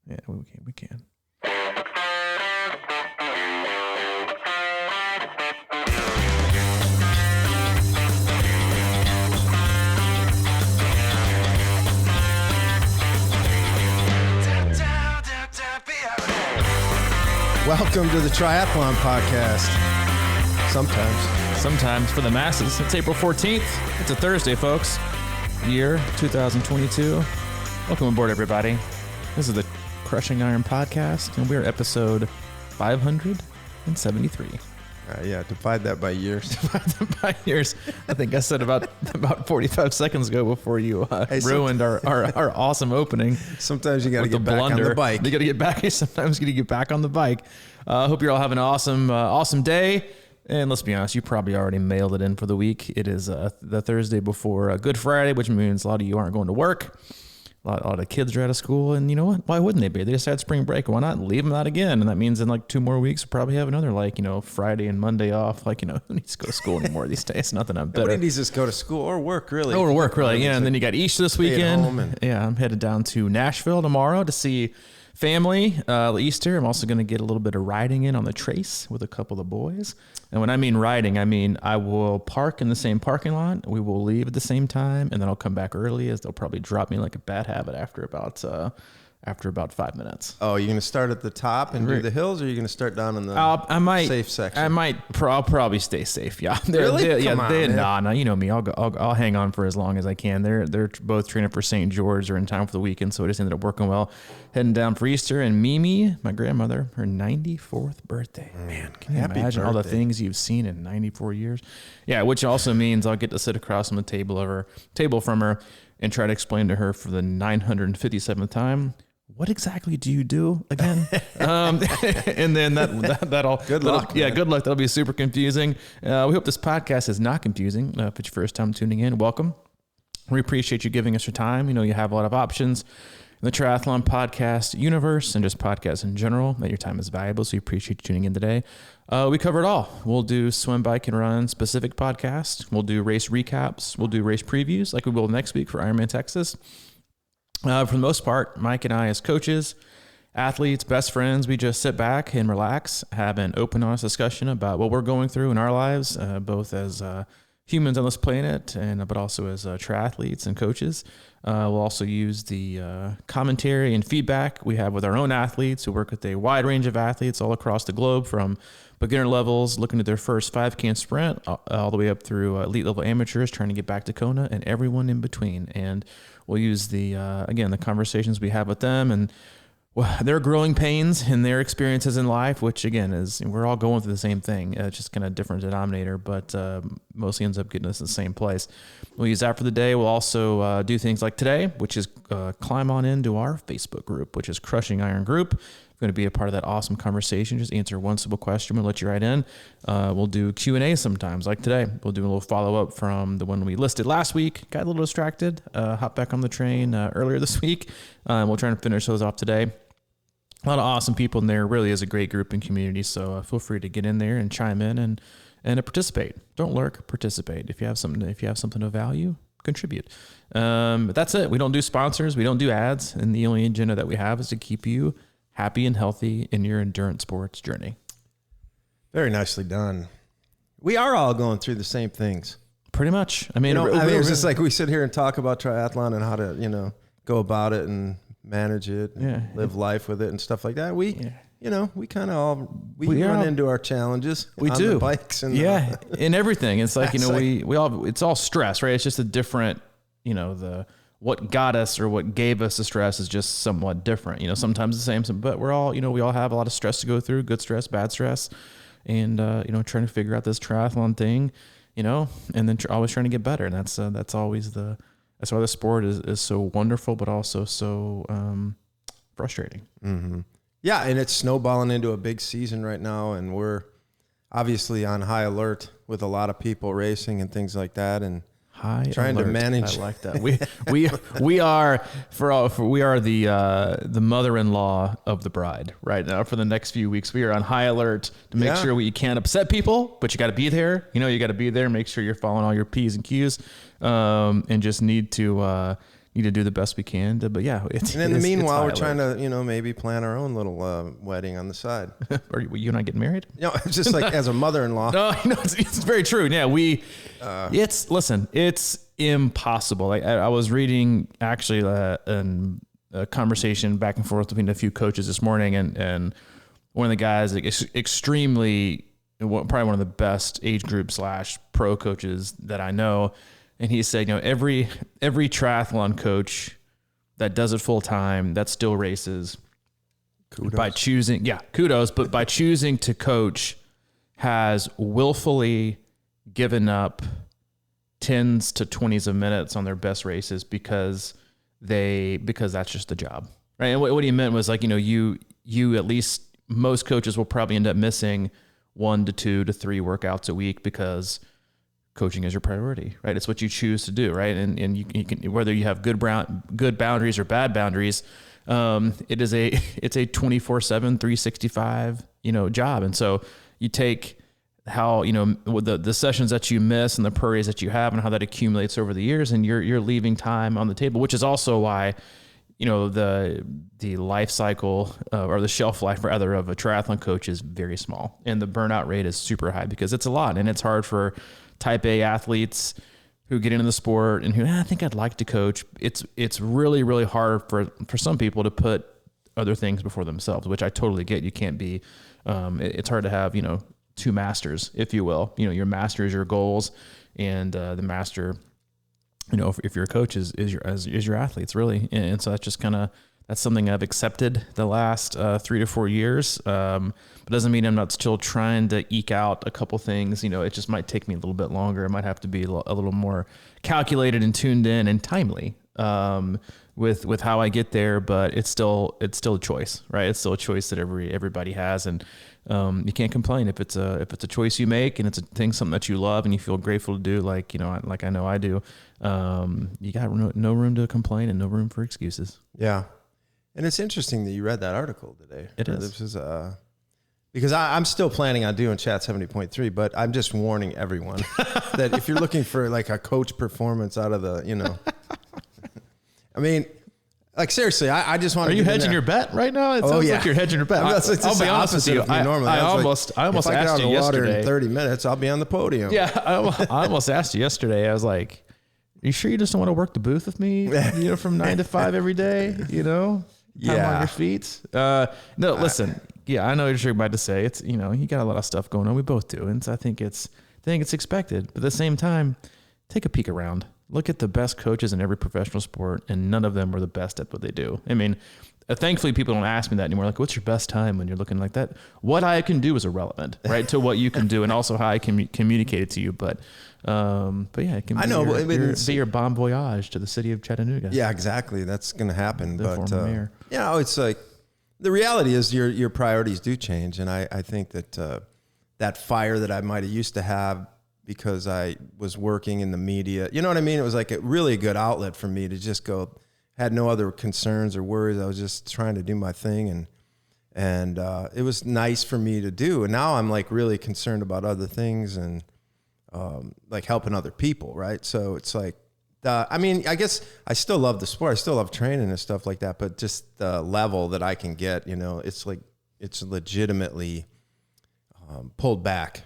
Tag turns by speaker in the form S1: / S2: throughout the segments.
S1: Yeah, we can.
S2: Welcome to the Triathlon podcast.
S1: Sometimes for the masses. It's April 14th. It's a Thursday, folks. Year 2022. Welcome aboard, everybody. This is the Crushing Iron podcast, and we're episode 573.
S2: Yeah, divide that by years.
S1: Divide that by years. I think I said about 45 seconds ago before you ruined our awesome opening.
S2: Sometimes you got to get back on the bike.
S1: You got to get back. Sometimes you got to get back on the bike. Hope you're all having an awesome day. And let's be honest, you probably already mailed it in for the week. It is the Thursday before Good Friday, which means a lot of you aren't going to work. A lot of kids are out of school, and you know what? Why wouldn't they be? They just had spring break. Why not leave them out again? And that means in like 2 more weeks, we'll probably have another Friday and Monday off. Who needs to go to school anymore these days? Nothing. I'm better.
S2: Nobody needs to go to school or work, really.
S1: Or work, really. Yeah, and then you got Easter this weekend. I'm headed down to Nashville tomorrow to see family. Easter. I'm also going to get a little bit of riding in on the trace with a couple of the boys. And when I mean riding, I mean I will park in the same parking lot. We will leave at the same time, and then I'll come back early, as they'll probably drop me like a bad habit after about 5 minutes.
S2: Oh, you're going to start at the top and do the hills, or are you going to start down in the safe section?
S1: I'll probably stay safe. Yeah.
S2: Really?
S1: Nah, you know me. I'll hang on for as long as I can. They're both training for St. George. They're in town for the weekend, so it just ended up working well. Heading down for Easter, and Mimi, my grandmother, her 94th birthday. Man, can you imagine all the things you've seen in 94 years? Yeah, which also means I'll get to sit across from the table from her and try to explain to her for the 957th time, what exactly do you do again? And then that'll
S2: good luck.
S1: Good luck. That'll be super confusing. We hope this podcast is not confusing. If it's your first time tuning in, welcome. We appreciate you giving us your time. You have a lot of options in the triathlon podcast universe and just podcasts in general. That your time is valuable, so we appreciate you tuning in today. We cover it all. We'll do swim, bike, and run specific podcasts. We'll do race recaps. We'll do race previews like we will next week for Ironman Texas. For the most part, Mike and I, as coaches, athletes, best friends, we just sit back and relax, have an open, honest discussion about what we're going through in our lives, both as humans on this planet, but also as triathletes and coaches. We'll also use the commentary and feedback we have with our own athletes who work with a wide range of athletes all across the globe, from beginner levels looking at their first 5K and sprint, all the way up through elite level amateurs trying to get back to Kona, and everyone in between. And we'll use the conversations we have with them and their growing pains and their experiences in life, which again is we're all going through the same thing. It's just kind of different denominator, but mostly ends up getting us to the same place. We'll use that for the day. We'll also do things like today, which is climb on into our Facebook group, which is Crushing Iron Group. Going to be a part of that awesome conversation. Just answer one simple question. We'll let you right in. We'll do Q&A sometimes, like today. We'll do a little follow-up from the one we listed last week. Got a little distracted. Hopped back on the train earlier this week. We'll try to finish those off today. A lot of awesome people in there. Really is a great group and community. So feel free to get in there and chime in and participate. Don't lurk, participate. If you have something of value, contribute. But that's it. We don't do sponsors. We don't do ads. And the only agenda that we have is to keep you happy and healthy in your endurance sports journey.
S2: Very nicely done. We are all going through the same things.
S1: Pretty much. I mean,
S2: it's just like we sit here and talk about triathlon and how to, go about it and manage it, and live life with it and stuff like that. We kind of run into our challenges.
S1: We
S2: on
S1: do
S2: the bikes and
S1: in everything. It's like it's all stress, right? It's just a different, what got us or what gave us the stress is just somewhat different. Sometimes the same, but we're all we all have a lot of stress to go through, good stress, bad stress, and trying to figure out this triathlon thing, and then always trying to get better. And that's always that's why the sport is so wonderful, but also so frustrating.
S2: Mm-hmm. Yeah, and it's snowballing into a big season right now, and we're obviously on high alert with a lot of people racing and things like that, and trying to manage.
S1: I like that. We are the mother-in-law of the bride right now for the next few weeks. We are on high alert to make sure you can't upset people, but you got to be there. You got to be there. Make sure you're following all your P's and Q's, and just need to need to do the best we can. But yeah,
S2: and in the meanwhile, we're trying to, maybe plan our own little wedding on the side.
S1: Are you and I getting married?
S2: No, just like as a mother-in-law.
S1: No, it's very true. Yeah, it's impossible. I was reading actually a conversation back and forth between a few coaches this morning, and one of the guys, extremely, probably one of the best age group / pro coaches that I know. And he said, every triathlon coach that does it full time, that still races, kudos. But by choosing to coach, has willfully given up 10s to 20s of minutes on their best races because that's just the job, right? And what he meant was you at least, most coaches will probably end up missing 1 to 2 to 3 workouts a week because coaching is your priority, right? It's what you choose to do, right? And you can, whether you have good boundaries or bad boundaries, it's a 24/7, 365, job. And so you take how, the sessions that you miss and the prairies that you have and how that accumulates over the years, and you're leaving time on the table, which is also why, the life cycle or the shelf life rather of a triathlon coach is very small, and the burnout rate is super high because it's a lot, and it's hard for type A athletes who get into the sport and who I think I'd like to coach. It's really, really hard for some people to put other things before themselves, which I totally get. You can't be, it's hard to have, 2 masters, if you will. Your master is your goals, and the master, if you're a coach is your athletes really. And so that's just that's something I've accepted the last 3 to 4 years. But doesn't mean I'm not still trying to eke out a couple things. It just might take me a little bit longer. It might have to be a little more calculated and tuned in and timely with how I get there. But it's still a choice, right? It's still a choice that everybody has, and you can't complain if it's a choice you make and it's something that you love and you feel grateful to do. Like I know I do. You got no room to complain and no room for excuses.
S2: Yeah. And it's interesting that you read that article today.
S1: It is.
S2: This is because I'm still planning on doing Chat 70.3, but I'm just warning everyone that if you're looking for like a coach performance out of the, I mean, like seriously, I just want to.
S1: Are you hedging your bet right now? It sounds like you're hedging your bet.
S2: I'll be honest with you. I almost asked you yesterday. In 30 minutes, I'll be on the podium.
S1: Yeah, I almost asked you yesterday. I was like, "Are you sure you just don't want to work the booth with me? From 9 to 5 every day? Time on your feet." No, listen. Yeah, I know what you're about to say. It's you got a lot of stuff going on. We both do, and so I think it's expected. But at the same time, take a peek around. Look at the best coaches in every professional sport, and none of them are the best at what they do. I mean, thankfully, people don't ask me that anymore. Like, what's your best time when you're looking like that? What I can do is irrelevant, right, to what you can do, and also how I can communicate it to you. But yeah, it can be your bon voyage to the city of Chattanooga.
S2: Yeah, exactly. That's going to happen. But it's like the reality is your priorities do change, and I think that that fire that I might have used to have, because I was working in the media, you know what I mean? It was like really a good outlet for me to just go, had no other concerns or worries. I was just trying to do my thing, and it was nice for me to do. And now I'm like really concerned about other things and like helping other people, right? So it's like, I mean, I guess I still love the sport. I still love training and stuff like that, but just the level that I can get, it's like, it's legitimately pulled back.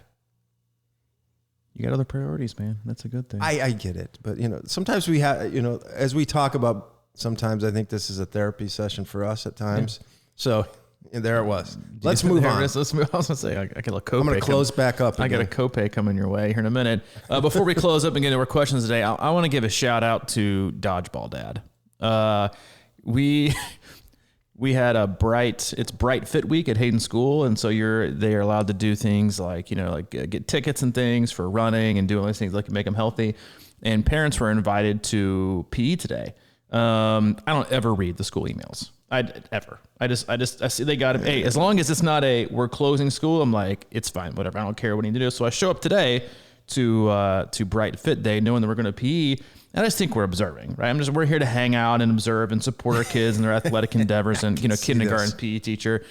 S1: You got other priorities, man. That's a good thing.
S2: I get it. But, sometimes we have, as we talk about, sometimes I think this is a therapy session for us at times. Yeah. So there it was. Let's move on.
S1: Let's move. I was going to say, I got a copay.
S2: I'm going to close back up.
S1: I got a copay coming your way here in a minute. Before we close up and get into our questions today, I want to give a shout out to Dodgeball Dad. We had it's Bright Fit Week at Hayden School. And so they're allowed to do things like, get tickets and things for running and doing those things like make them healthy. And parents were invited to PE today. I don't ever read the school emails. I see they got it. Hey, as long as it's not we're closing school, I'm like, it's fine, whatever. I don't care what we need to do. So I show up today to Bright Fit Day, knowing that we're going to PE. And I just think we're observing, right? We're here to hang out and observe and support our kids and their athletic endeavors and, kindergarten PE teacher.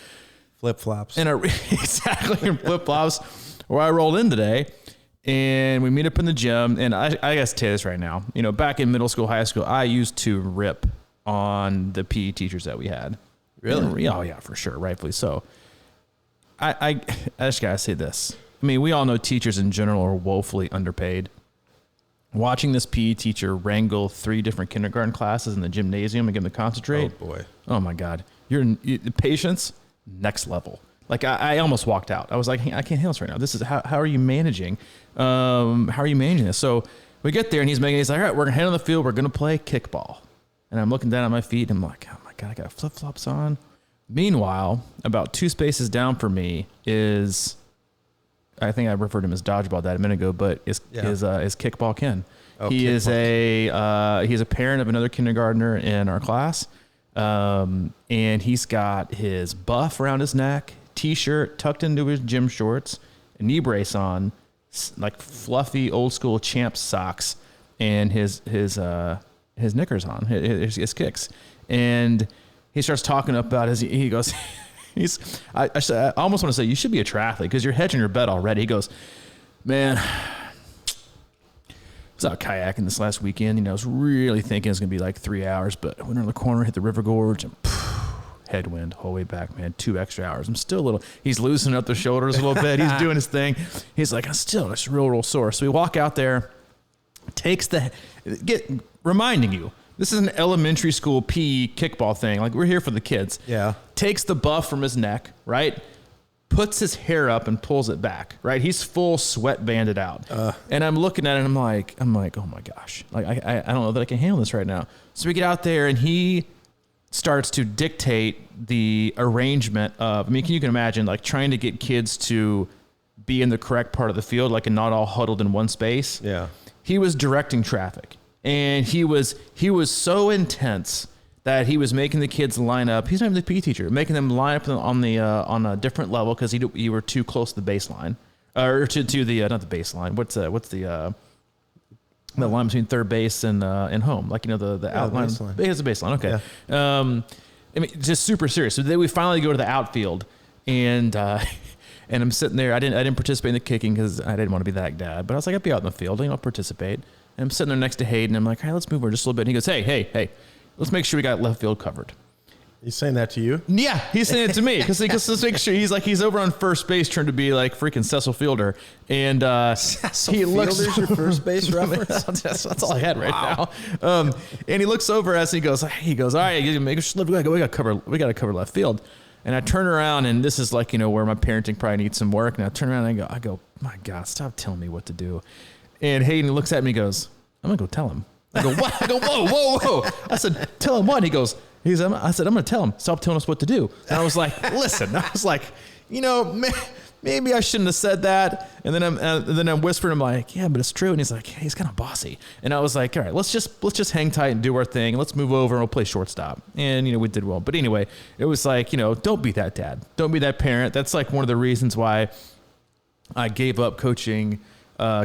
S2: Flip-flops.
S1: Exactly, flip-flops. Where I rolled in today, And we meet up in the gym, and I guess tell you this right now, you know, back in middle school, high school, I used to rip on the PE teachers that we had.
S2: Really?
S1: And, oh yeah, for sure. Rightfully so. I just gotta say this. I mean, we all know teachers in general are woefully underpaid. Watching this PE teacher wrangle 3 different kindergarten classes in the gymnasium and get them to concentrate.
S2: Oh boy.
S1: Oh my God. Your patience, next level. Like I almost walked out. I was like, hey, I can't handle this right now. This is how are you managing? How are you managing this? So we get there and he's like, all right, we're gonna head on the field. We're gonna play kickball. And I'm looking down at my feet and I'm like, oh my God, I got flip flops on. Meanwhile, about 2 spaces down for me is, I think I referred to him as dodgeball that a minute ago, but is kickball Ken. Oh, he is he's a parent of another kindergartner in our class. And he's got his buff around his neck, t-shirt tucked into his gym shorts, a knee brace on, like fluffy old school Champs socks, and his knickers on, his kicks. And he starts talking about he goes, I almost want to say, you should be a triathlete because you're hedging your bet already. He goes, man, I was out kayaking this last weekend. You know, I was really thinking it was going to be like 3 hours, but I went around the corner, hit the river gorge, and headwind whole way back, man, 2 extra hours. I'm still a little, he's loosening up the shoulders a little bit. He's doing his thing. He's like, I'm still just real sore. So we walk out there, reminding you, this is an elementary school PE kickball thing. Like, we're here for the kids.
S2: Yeah.
S1: Takes the buff from his neck, right? Puts his hair up and pulls it back, right? He's full sweat banded out. And I'm looking at it and I'm like, oh my gosh. Like, I don't know that I can handle this right now. So we get out there and he starts to dictate the arrangement of, I mean, you can imagine like trying to get kids to be in the correct part of the field, like and not all huddled in one space.
S2: Yeah.
S1: He was directing traffic. And he was so intense that he was making the kids line up. He's not even the PE teacher, making them line up on a different level because you were too close to the baseline, or to the not the baseline. What's the line between third base and home? Like, you know, the outline.
S2: Baseline.
S1: It's a baseline. Okay.
S2: Yeah.
S1: I mean, just super serious. So then we finally go to the outfield, and I'm sitting there. I didn't participate in the kicking because I didn't want to be that dad. But I was like, I'll be out in the field. I'll participate. And I'm sitting there next to Hayden. I'm like, all right, let's move over just a little bit. And he goes, hey, let's make sure we got left field covered.
S2: He's saying that to you?
S1: Yeah, he's saying it to me because let's make sure he's over on first base trying to be like freaking Cecil Fielder. And he looks
S2: Fielder's your first base reference?
S1: That's all I had right now. And he looks over as he goes, all right, we got to cover left field. And I turn around, and this is like, you know, where my parenting probably needs some work. And I turn around and I go, my God, stop telling me what to do. And Hayden looks at me and goes, I'm going to go tell him. I go, what? I go, whoa. I said, tell him what? I said, I'm going to tell him, stop telling us what to do. And I was like, listen, you know, maybe I shouldn't have said that. And then I'm whispering, I'm like, yeah, but it's true. And he's like, hey, he's kind of bossy. And I was like, all right, let's just hang tight and do our thing. Let's move over and we'll play shortstop. And, you know, we did well. But anyway, it was like, you know, don't be that dad. Don't be that parent. That's like one of the reasons why I gave up coaching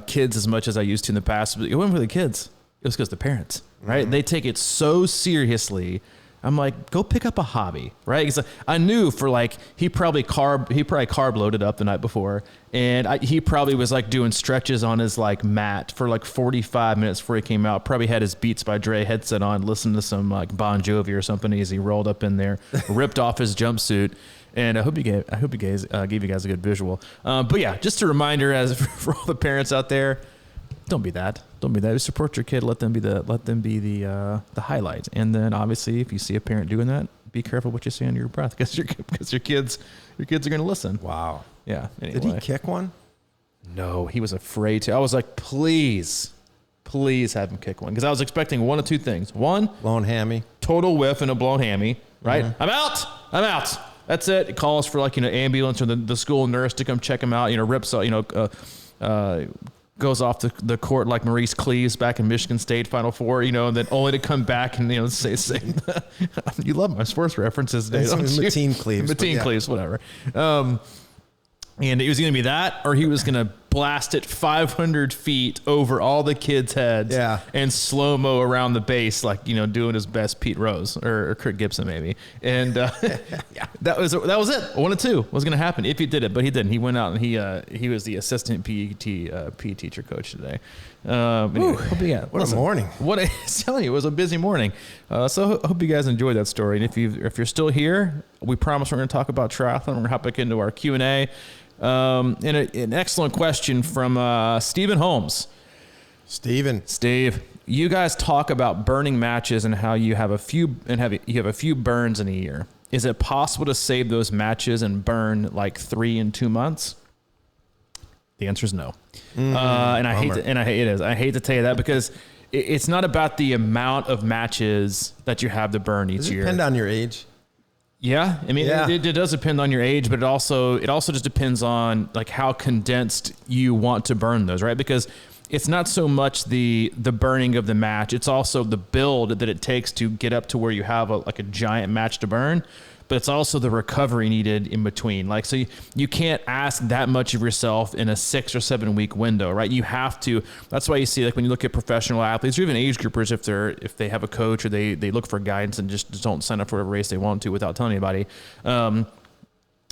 S1: kids as much as I used to in the past. It wasn't for the kids. It was because the parents, right? Mm-hmm. They take it so seriously. I'm like, go pick up a hobby, right? Because I knew for like, he probably carb loaded up the night before. And he probably was like doing stretches on his like mat for like 45 minutes before he came out. Probably had his Beats by Dre headset on, listening to some like Bon Jovi or something as he rolled up in there, ripped off his jumpsuit. And I hope he gave you guys a good visual. But yeah, just a reminder for all the parents out there, don't be that. Support your kid. Let them be the highlight. And then obviously, if you see a parent doing that, be careful what you say under your breath because your kids are going to listen.
S2: Wow.
S1: Yeah. Anyway.
S2: Did he kick one?
S1: No, he was afraid to. I was like, please have him kick one because I was expecting one of two things. One,
S2: blown hammy,
S1: total whiff and a blown hammy. Right. Mm-hmm. I'm out. That's it. It calls for like, you know, ambulance or the school nurse to come check him out. You know, rips, you know, goes off the court like Maurice Cleaves back in Michigan State Final Four, you know, and then only to come back and, you know, say you love my sports references today, don't you?
S2: Mateen Cleaves.
S1: Cleaves, whatever. And it was going to be that, or he was going to blast it 500 feet over all the kids' heads and slow-mo around the base, like, you know, doing his best Pete Rose or Kurt Gibson maybe. And that was it. 1 and 2 was going to happen if he did it, but he didn't. He went out and he was the assistant PE teacher coach today. Anyway,
S2: what a morning.
S1: I'm telling you, it was a busy morning. So I hope you guys enjoyed that story. And if you're still here, we promise we're going to talk about triathlon. We're going to hop back into our Q&A. And an excellent question from Stephen Holmes. Steve, you guys talk about burning matches and how you have a few burns in a year. Is it possible to save those matches and burn like 3 in 2 months? The answer is no. And I hate to tell you that because it's not about the amount of matches that you have to burn each year.
S2: Does it depend on your age?
S1: Yeah. I mean, it does depend on your age, but it also just depends on like how condensed you want to burn those, right? Because it's not so much the burning of the match. It's also the build that it takes to get up to where you have a giant match to burn. But it's also the recovery needed in between. Like, so you can't ask that much of yourself in a 6 or 7 week window, right? You have to. That's why you see, like, when you look at professional athletes or even age groupers, if they have a coach or they look for guidance and just don't sign up for whatever race they want to without telling anybody,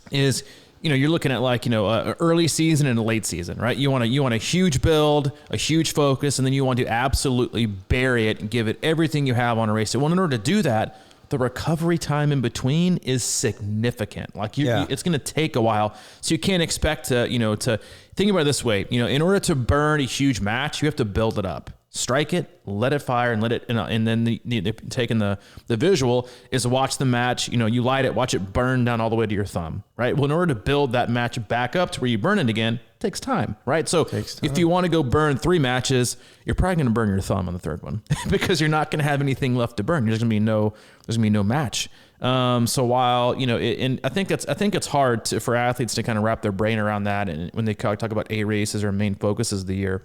S1: is, you know, you're looking at like, you know, a early season and a late season, right? You want a huge build, a huge focus, and then you want to absolutely bury it and give it everything you have on a race. Well, in order to do that, the recovery time in between is significant. Like it's going to take a while. So you can't expect to think about it this way. You know, in order to burn a huge match, you have to build it up, strike it, let it fire, and let it, and then taking the visual is to watch the match. You know, you light it, watch it burn down all the way to your thumb, right? Well, in order to build that match back up to where you burn it again, it takes time, right? So if you want to go burn 3 matches, you're probably going to burn your thumb on the 3rd one because you're not going to have anything left to burn. There's going to be no match. So while, you know, and I think it's hard for athletes to kind of wrap their brain around that. And when they talk about A races or main focuses of the year,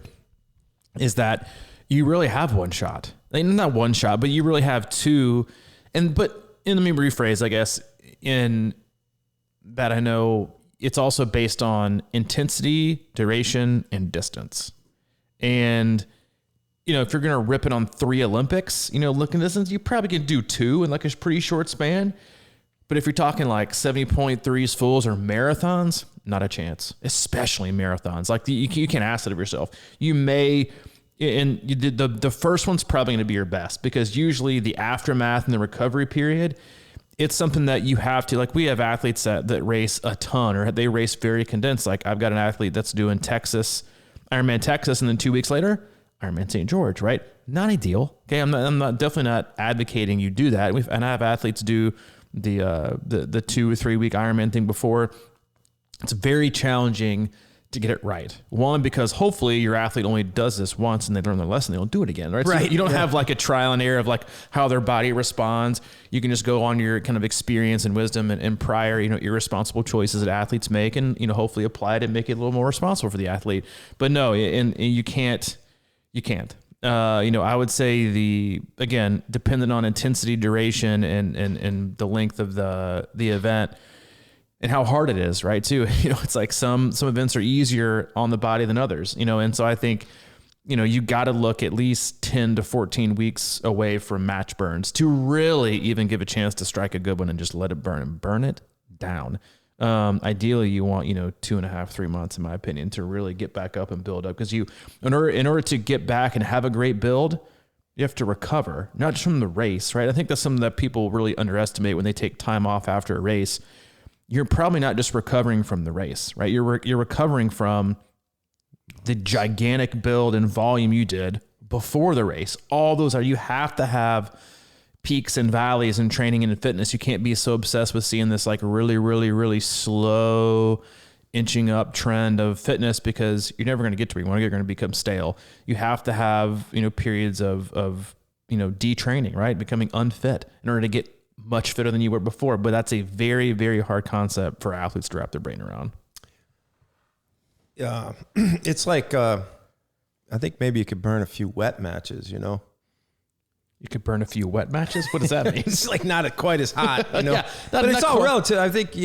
S1: is that you really have one shot. I mean, not one shot, but you really have 2. Let me rephrase, I guess, in that I know it's also based on intensity, duration, and distance. And, you know, if you're going to rip it on 3 Olympics, you know, looking at distance, you probably can do 2 in like a pretty short span. But if you're talking like 70.3s fulls or marathons, not a chance, especially marathons. Like you can't ask it of yourself. You may... And the first one's probably going to be your best because usually the aftermath and the recovery period, it's something that you have to, like, we have athletes that race a ton or they race very condensed. Like I've got an athlete that's doing Ironman Texas, and then 2 weeks later, Ironman St. George, right? Not ideal. Okay. I'm definitely not advocating you do that. And I have athletes do the 2 or 3 week Ironman thing before. It's very challenging to get it right. One, because hopefully your athlete only does this once and they learn their lesson, they don't do it again, right? So you don't have like a trial and error of like how their body responds. You can just go on your kind of experience and wisdom and prior, you know, irresponsible choices that athletes make and, you know, hopefully apply it and make it a little more responsible for the athlete. But no, and you can't. You know, I would say again, dependent on intensity, duration, and the length of the event, and how hard it is, right? Too, you know, it's like some events are easier on the body than others, you know? And so I think, you know, you got to look at least 10 to 14 weeks away from match burns to really even give a chance to strike a good one and just let it burn and burn it down. Ideally you want, you know, 2.5, 3 months, in my opinion, to really get back up and build up. Cause in order to get back and have a great build, you have to recover, not just from the race, right? I think that's something that people really underestimate when they take time off after a race. You're probably not just recovering from the race, right? You're recovering from the gigantic build and volume you did before the race. All those you have to have peaks and valleys in training and in fitness. You can't be so obsessed with seeing this like really, really, really slow inching up trend of fitness because you're never going to get to where you want to get. You're going to become stale. You have to have, you know, periods of, you know, detraining, right? Becoming unfit in order to get much fitter than you were before. But that's a very, very hard concept for athletes to wrap their brain around.
S2: Yeah. It's like, I think maybe you could burn a few wet matches, you know?
S1: You could burn a few wet matches? What does that mean?
S2: It's like not quite as hot, you know?
S1: Yeah,
S2: but it's all relative. I think,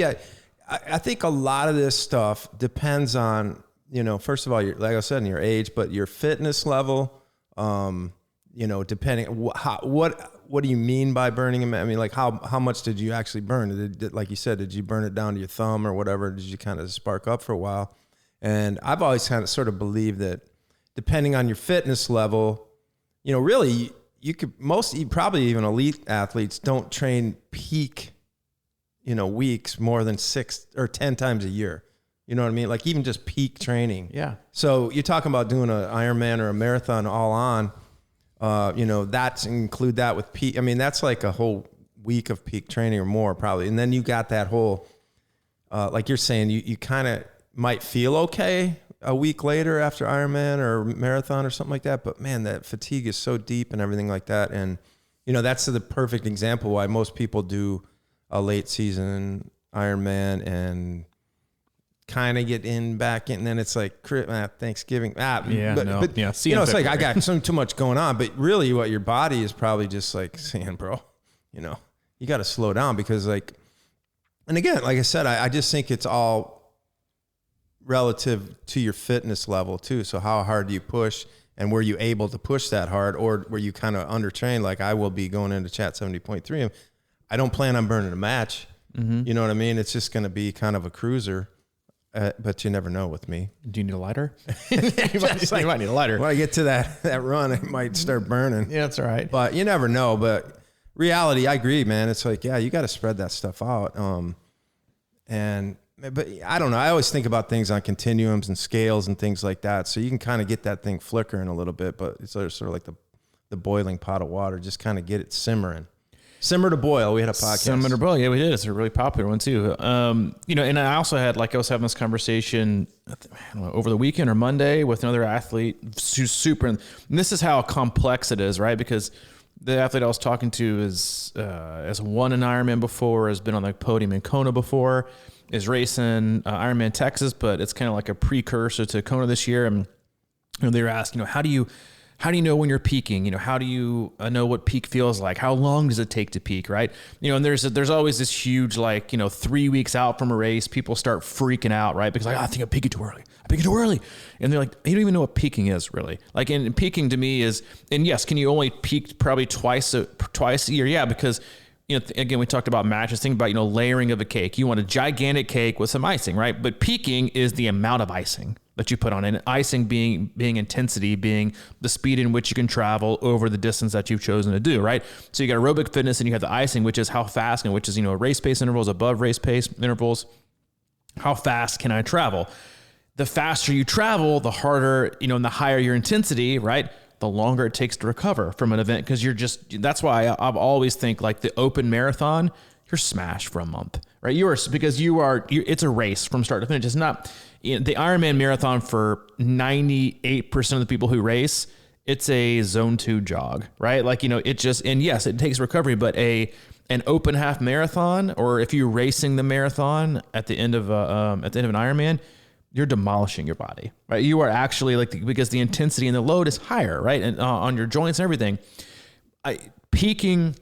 S2: I think a lot of this stuff depends on first of all, like I said, in your age, but your fitness level, depending what do you mean by burning? I mean, like how much did you actually burn? Like you said, did you burn it down to your thumb or whatever? Did you kind of spark up for a while? And I've always kind of sort of believed that depending on your fitness level, really probably even elite athletes don't train peak, weeks more than 6 or 10 times a year. You know what I mean? Like even just peak training. Yeah. So you're talking about doing an Ironman or a marathon all on, that's include that with peak. I mean, that's like a whole week of peak training or more probably. And then you got that whole, like you're saying, you kind of might feel okay a week later after Ironman or marathon or something like that. But man, that fatigue is so deep and everything like that. And, that's the perfect example why most people do a late season Ironman and kind of get back in, and then it's like Thanksgiving. It's like I got too much going on, but really what your body is probably just like saying, bro, you got to slow down because and again, like I said, I just think it's all relative to your fitness level too. So how hard do you push, and were you able to push that hard, or were you kind of undertrained? Like I will be going into Chat 70.3. I don't plan on burning a match. Mm-hmm. You know what I mean? It's just going to be kind of a cruiser. But you never know with me.
S1: Do you need a lighter? you might need a lighter.
S2: When I get to that run, it might start burning.
S1: Yeah, that's all right.
S2: But you never know. But reality, I agree, man. It's like, you got to spread that stuff out. But I don't know. I always think about things on continuums and scales and things like that. So you can kind of get that thing flickering a little bit, but it's sort of like the boiling pot of water. Just kind of get it simmering. Simmer to Boil. We had a podcast.
S1: Simmer to Boil. Yeah, we did. It's a really popular one too. And I also had, I was having this conversation over the weekend or Monday with another athlete who's super, and this is how complex it is, right? Because the athlete I was talking to has won an Ironman before, has been on the podium in Kona before, is racing Ironman Texas, but it's kind of like a precursor to Kona this year. And they were asking, how do you know when you're peaking? How do you know what peak feels like? How long does it take to peak, right? And there's always this huge, 3 weeks out from a race, people start freaking out, right? Because I think I'm peaking too early. And they're like, you don't even know what peaking is really. And peaking to me is, and yes, can you only peak probably twice a year? Yeah, because again, we talked about matches. Think about, layering of a cake. You want a gigantic cake with some icing, right? But peaking is the amount of icing that you put on it. And icing being intensity, being the speed in which you can travel over the distance that you've chosen to do, right? So you got aerobic fitness and you have the icing, which is how fast, and which is, race pace intervals, above race pace intervals. How fast can I travel? The faster you travel, the harder, and the higher your intensity, right? The longer it takes to recover from an event. Cause that's why I've always think the open marathon, you're smashed for a month, right? It's a race from start to finish. It's not the Ironman marathon for 98% of the people who race. It's a zone 2 jog, right? And yes, it takes recovery, but an open half marathon, or if you're racing the marathon at the end of an Ironman, you're demolishing your body, right? You are actually because the intensity and the load is higher, right? And on your joints and everything. Peaking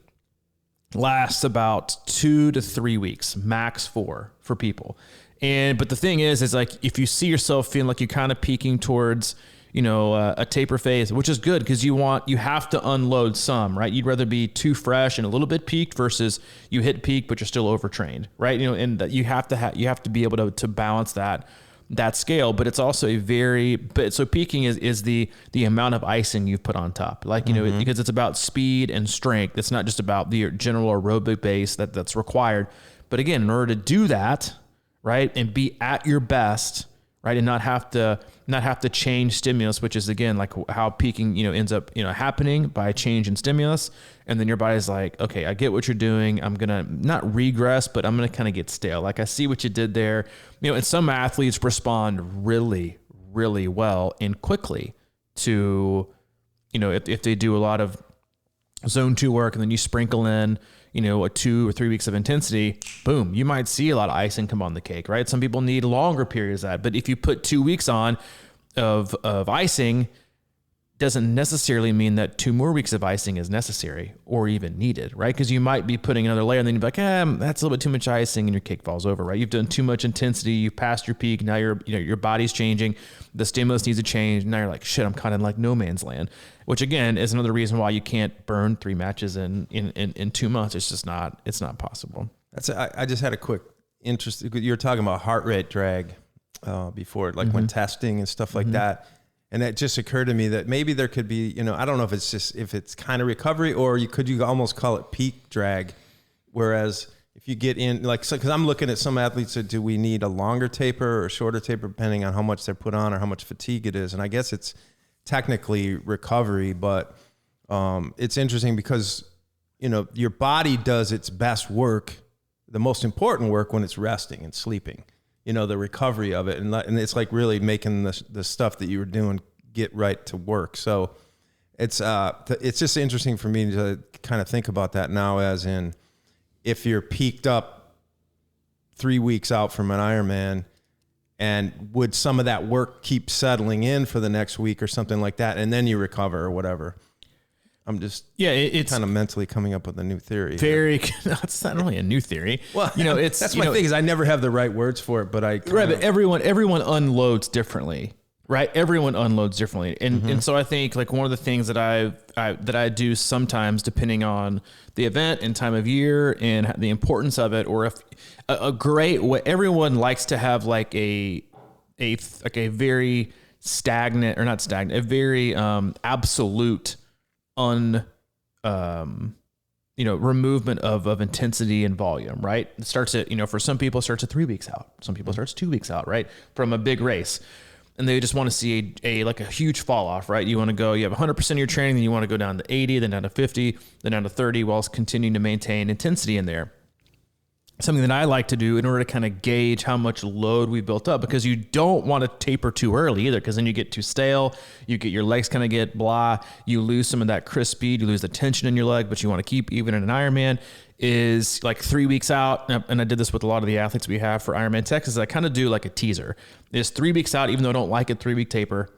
S1: lasts about 2 to 3 weeks, max 4 for people. But the thing is if you see yourself feeling like you're kind of peaking towards, a taper phase, which is good because you have to unload some, right? You'd rather be too fresh and a little bit peaked versus you hit peak, but you're still overtrained, right? And you have to be able to balance that scale, but it's also so peaking is the amount of icing you've put on top, because it's about speed and strength. It's not just about the general aerobic base that's required. But again, in order to do that, right, and be at your best, right, and not have to change stimulus, which is again how peaking ends up happening by a change in stimulus, and then your body's like, okay, I get what you're doing. I'm gonna not regress, but I'm gonna kind of get stale. I see what you did there, and some athletes respond really, really well and quickly to, if they do a lot of zone 2 work and then you sprinkle in, a 2 or 3 weeks of intensity, boom, you might see a lot of icing come on the cake, right? Some people need longer periods of that. But if you put 2 weeks on of icing, doesn't necessarily mean that 2 more weeks of icing is necessary or even needed, right? Because you might be putting another layer and then you'd be like, that's a little bit too much icing and your kick falls over, right? You've done too much intensity, you've passed your peak, now your body's changing, the stimulus needs to change. Now you're like, shit, I'm kind of like no man's land, which again is another reason why you can't burn 3 matches in 2 months. It's just not, it's not possible.
S2: I just had a quick interest. You were talking about heart rate drag before, like when testing and stuff like that. And it just occurred to me that maybe there could be, I don't know if it's kind of recovery or you almost call it peak drag. Whereas if you get in, because I'm looking at some athletes that do we need a longer taper or a shorter taper depending on how much they're put on or how much fatigue it is. And I guess it's technically recovery, but it's interesting because, your body does its best work, the most important work when it's resting and sleeping. The recovery of it. And it's like really making the stuff that you were doing get right to work. So it's just interesting for me to kind of think about that now, as in if you're peaked up 3 weeks out from an Ironman, and would some of that work keep settling in for the next week or something like that, and then you recover or whatever. I'm just it's kind of mentally coming up with a new theory.
S1: It's not really a new theory.
S2: Well, that's my thing is I never have the right words for it, but
S1: but everyone unloads differently, right? Everyone unloads differently, and so I think like one of the things that I do sometimes, depending on the event and time of year and the importance of it, or if everyone likes to have like a very stagnant or not stagnant, a very absolute removement of intensity and volume, right? It starts at, for some people it starts at 3 weeks out. Some people starts 2 weeks out, right? From a big race. And they just want to see a huge fall off, right? You want to go, you have 100% of your training, then you want to go down to 80, then down to 50, then down to 30, whilst continuing to maintain intensity in there. Something that I like to do in order to kind of gauge how much load we built up, because you don't want to taper too early either, because then you get too stale, your legs kind of get blah, you lose some of that crisp speed, you lose the tension in your leg, but you want to keep even in an Ironman, is like 3 weeks out. And I did this with a lot of the athletes we have for Ironman Texas. I kind of do like a teaser. It's 3 weeks out, even though I don't like a 3 week taper,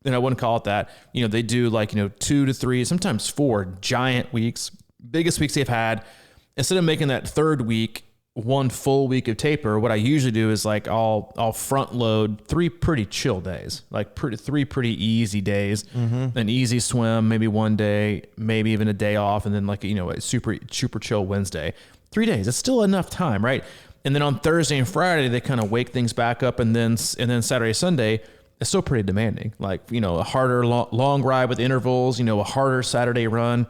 S1: and I wouldn't call it that. They do like, 2 to 3, sometimes 4 giant weeks, biggest weeks they've had. Instead of making that third week 1 full week of taper, what I usually do is like I'll front load 3 pretty chill days, like 3 pretty easy days, an easy swim, maybe 1 day, maybe even a day off, and then like a super chill Wednesday. 3 days, it's still enough time, right? And then on Thursday and Friday they kind of wake things back up, and then Saturday, Sunday it's still pretty demanding, like a harder long ride with intervals, a harder Saturday run.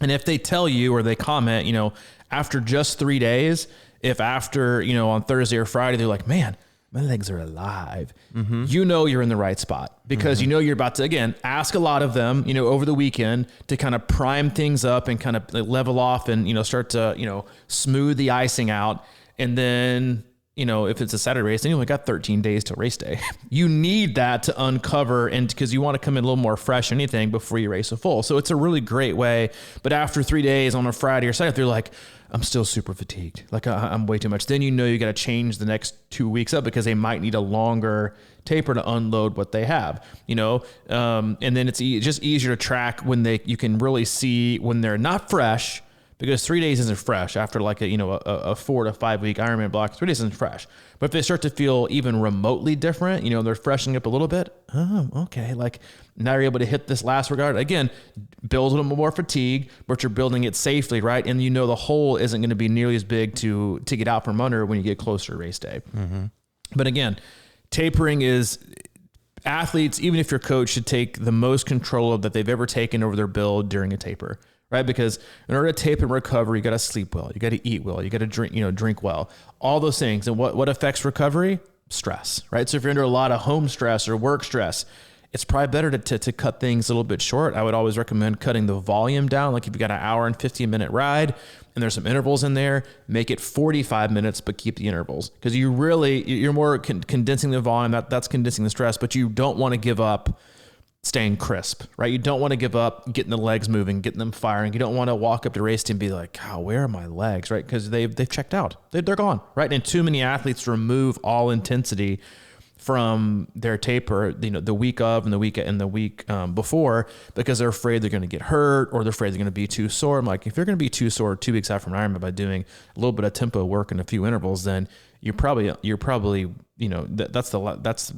S1: And if they tell you or they comment, after just 3 days, if after, on Thursday or Friday, they're like, man, my legs are alive, you're in the right spot, because you're about to, again, ask a lot of them, over the weekend to kind of prime things up and kind of level off and, start to, smooth the icing out. And then, if it's a Saturday race, then you only got 13 days till race day. You need that to uncover, and because you want to come in a little more fresh than anything before you race a full. So it's a really great way. But after 3 days on a Friday or Saturday, they're like, I'm still super fatigued. Like I'm way too much. Then you got to change the next 2 weeks up, because they might need a longer taper to unload what they have, and then it's just easier to track when you can really see when they're not fresh, because 3 days isn't fresh after like a 4 to 5 week Ironman block. 3 days isn't fresh. But if they start to feel even remotely different, they're freshening up a little bit. Oh, okay. Like now you're able to hit this last regard. Again, build a little more fatigue, but you're building it safely, right? And the hole isn't going to be nearly as big to get out from under when you get closer to race day. But again, tapering is, athletes, even if your coach, should take the most control of that they've ever taken over their build during a taper. Right? Because in order to taper and recover, you got to sleep well, you got to eat well, you got to drink well, all those things. And what affects recovery? Stress, right? So if you're under a lot of home stress or work stress, it's probably better to cut things a little bit short. I would always recommend cutting the volume down. Like if you got an hour and 15-minute ride and there's some intervals in there, make it 45 minutes, but keep the intervals, because you're more condensing the volume. That's condensing the stress, but you don't want to give up staying crisp, right? You don't want to give up getting the legs moving, getting them firing. You don't want to walk up to race day and be like, oh, where are my legs, right? Because they've checked out. They're gone, right? And too many athletes remove all intensity from their taper, the week of and the week before, because they're afraid they're going to get hurt or they're afraid they're going to be too sore. I'm like, if you're going to be too sore 2 weeks out from an Ironman by doing a little bit of tempo work and a few intervals, then you're probably that's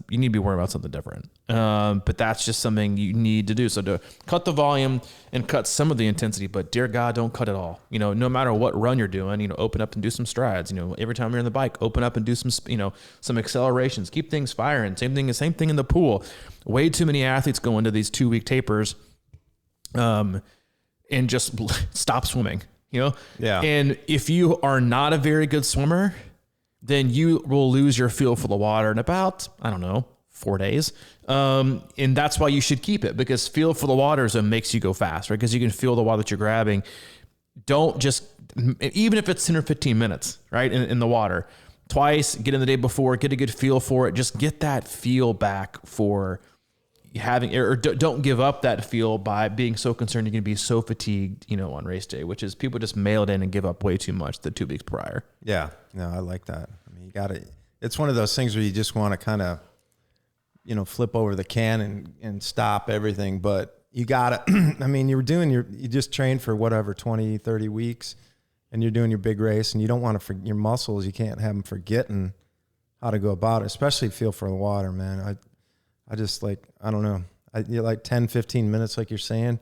S1: you need to be worried about something different. But that's just something you need to do. So to cut the volume and cut some of the intensity, but dear God, don't cut it all. No matter what run you're doing, open up and do some strides. Every time you're on the bike, open up and do some accelerations. Keep things firing. Same thing in the pool. Way too many athletes go into these 2-week tapers, and just stop swimming. Yeah. And if you are not a very good swimmer, then you will lose your feel for the water in about, 4 days. And that's why you should keep it, because feel for the water is what makes you go fast, right? Because you can feel the water that you're grabbing. Don't just, even if it's 10 or 15 minutes, right? In the water, twice, get in the day before, get a good feel for it. Just get that feel back for having, or don't give up that feel by being so concerned you're going to be so fatigued, on race day, which is people just mail it in and give up way too much the 2 weeks prior.
S2: Yeah, no, I like that. I mean, it's one of those things where you just want to kind of, flip over the can and stop everything. But you got to, I mean, you just trained for whatever, 20, 30 weeks, and you're doing your big race, and you don't want to, your muscles, you can't have them forgetting how to go about it, especially feel for the water, man. I just I don't know. You're like 10, 15 minutes, like you're saying.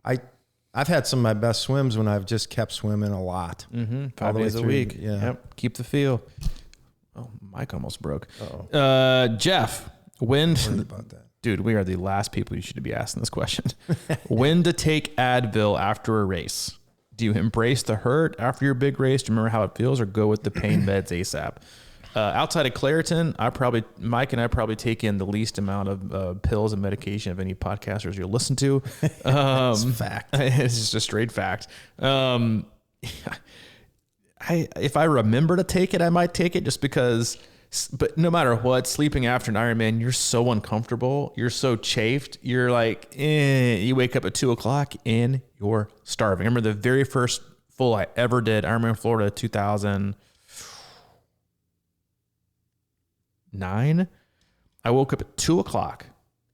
S2: I've had some of my best swims when I've just kept swimming a lot.
S1: 5 days a week.
S2: Yeah.
S1: Yep. Keep the feel. Oh, mic almost broke. Jeff, when?
S2: Worried about that.
S1: Dude, we are the last people you should be asking this question. When to take Advil after a race? Do you embrace the hurt after your big race? Do you remember how it feels, or go with the pain meds ASAP? Outside of Claritin, Mike and I probably take in the least amount of pills and medication of any podcasters you'll listen to.
S2: It's fact.
S1: It's just a straight fact. If I remember to take it, I might take it just because. But no matter what, sleeping after an Ironman, you're so uncomfortable. You're so chafed. You're like, you wake up at 2:00 and you're starving. I remember the very first full I ever did, Ironman Florida 2009. I woke up at 2:00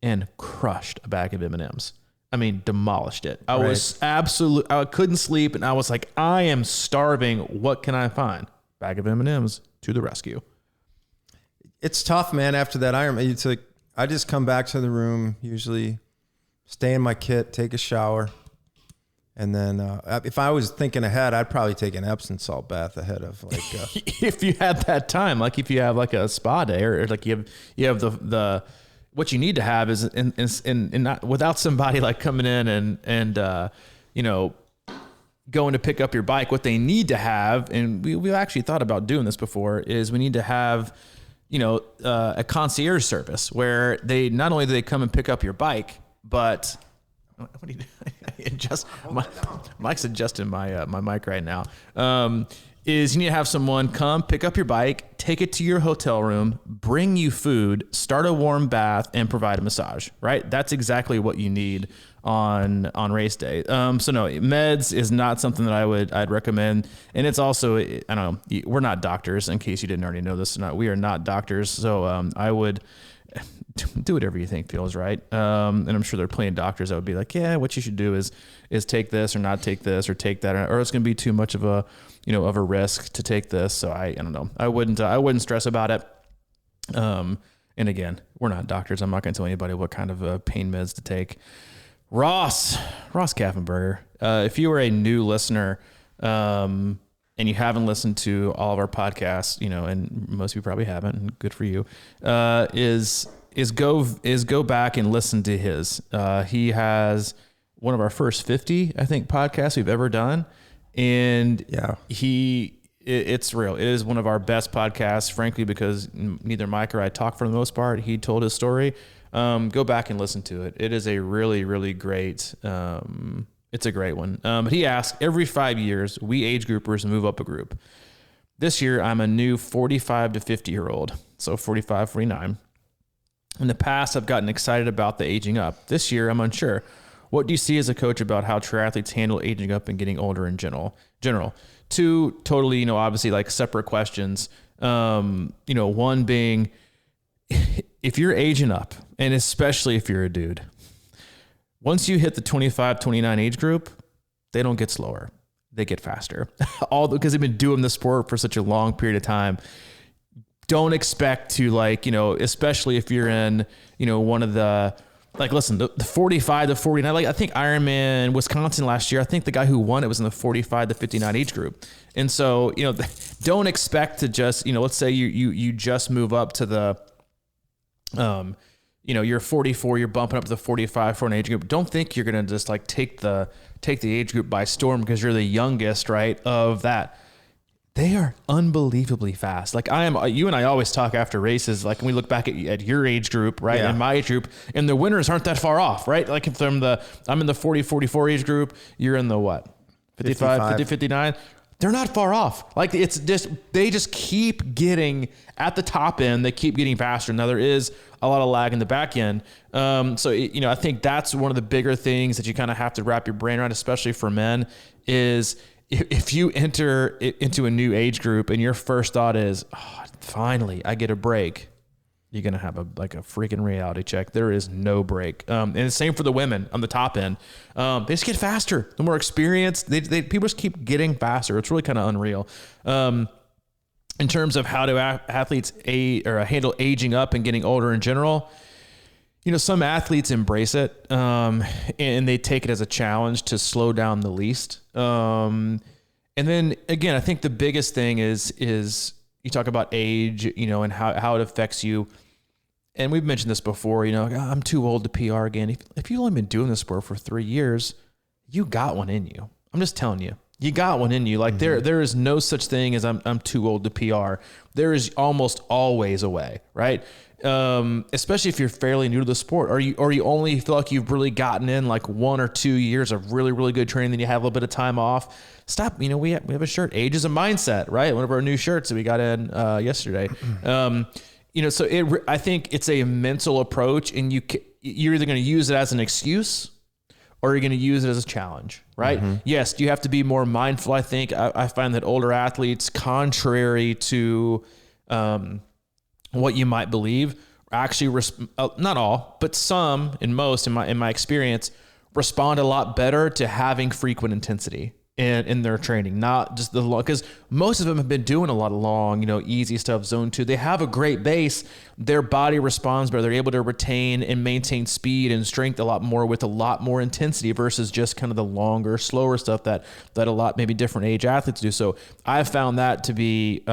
S1: and crushed a bag of M&Ms. I mean, demolished it. I couldn't sleep, and I was like, I am starving. What can I find? Bag of M&Ms to the rescue.
S2: It's tough, man. After that Ironman, it's like I just come back to the room, usually stay in my kit, take a shower, and then if I was thinking ahead, I'd probably take an Epsom salt bath ahead of
S1: if you had that time, like if you have like a spa day, or like you have the what you need to have is in not without somebody like coming in and going to pick up your bike. What they need to have, and we've actually thought about doing this before, is we need to have a concierge service where they not only do they come and pick up your bike, but what do you do? Mike's adjusting my mic right now. Is you need to have someone come pick up your bike, take it to your hotel room, bring you food, start a warm bath, and provide a massage. Right? That's exactly what you need on race day. So no, meds is not something that I'd recommend. And it's also, I don't know, we're not doctors, in case you didn't already know this or not. We are not doctors. So I would do whatever you think feels right. And I'm sure there are plenty of doctors that would be like, yeah, what you should do is take this or not take this or take that, or it's going to be too much of a risk to take this. So I don't know. I wouldn't stress about it. And again, we're not doctors. I'm not going to tell anybody what kind of pain meds to take. Ross Kaffenberger. If you are a new listener, and you haven't listened to all of our podcasts, and most of you probably haven't, and good for you, is go back and listen to his. He has one of our first 50, I think, podcasts we've ever done. And yeah, it's real. It is one of our best podcasts, frankly, because neither Mike or I talk for the most part. He told his story. Go back and listen to it. It is a really, really great, it's a great one. But he asked, every 5 years, we age groupers move up a group. This year, I'm a new 45 to 50 year old. So 45, 49. In the past, I've gotten excited about the aging up. This year, I'm unsure. What do you see as a coach about how triathletes handle aging up and getting older in general? Two totally, obviously like separate questions. One being, if you're aging up, and especially if you're a dude, once you hit the 25, 29 age group, they don't get slower. They get faster. All because they've been doing the sport for such a long period of time. Don't expect to, like, you know, especially if you're in, you know, one of the, like, listen, the 45 to 49, like I think Ironman Wisconsin last year, I think the guy who won it was in the 45 to 59 age group. And so, you know, don't expect to just, you know, let's say you just move up to the, you know, you're 44, you're bumping up to the 45 for an age group. Don't think you're going to just like take the age group by storm because you're the youngest, right, of that. They are unbelievably fast. Like you and I always talk after races, like when we look back at your age group, right, and my age group, and the winners aren't that far off, right? Like if I'm in the 40, 44 age group, you're in the what? 55, 50, 59. They're not far off. Like it's just, they just keep getting at the top end. They keep getting faster. Now there is a lot of lag in the back end. So, you know, I think that's one of the bigger things that you kind of have to wrap your brain around, especially for men, is if you enter into a new age group and your first thought is, oh, finally I get a break, you're going to have a freaking reality check. There is no break. And the same for the women on the top end. They just get faster. The more experienced, people just keep getting faster. It's really kind of unreal. In terms of how do athletes handle aging up and getting older in general, you know, some athletes embrace it, and they take it as a challenge to slow down the least. And then again, I think the biggest thing is you talk about age, you know, and how it affects you. And we've mentioned this before, you know, I'm too old to PR again. If you've only been doing this sport for 3 years, you got one in you. I'm just telling you, you got one in you. Like there is no such thing as I'm too old to PR. There is almost always a way, right? Especially if you're fairly new to the sport, or you only feel like you've really gotten in like 1 or 2 years of really, really good training, then you have a little bit of time off. Stop. You know, we have a shirt, Age is a Mindset, right? One of our new shirts that we got in yesterday. You know, so I think it's a mental approach, and you're either going to use it as an excuse or you're going to use it as a challenge, right? Mm-hmm. Yes, you have to be more mindful. I think I find that older athletes, contrary to what you might believe, actually not all, but some and most in my experience respond a lot better to having frequent intensity in their training, not just the long, because most of them have been doing a lot of long, you know, easy stuff, zone 2. They have a great base. Their body responds better. They're able to retain and maintain speed and strength a lot more with a lot more intensity versus just kind of the longer, slower stuff that a lot maybe different age athletes do. So I've found that to be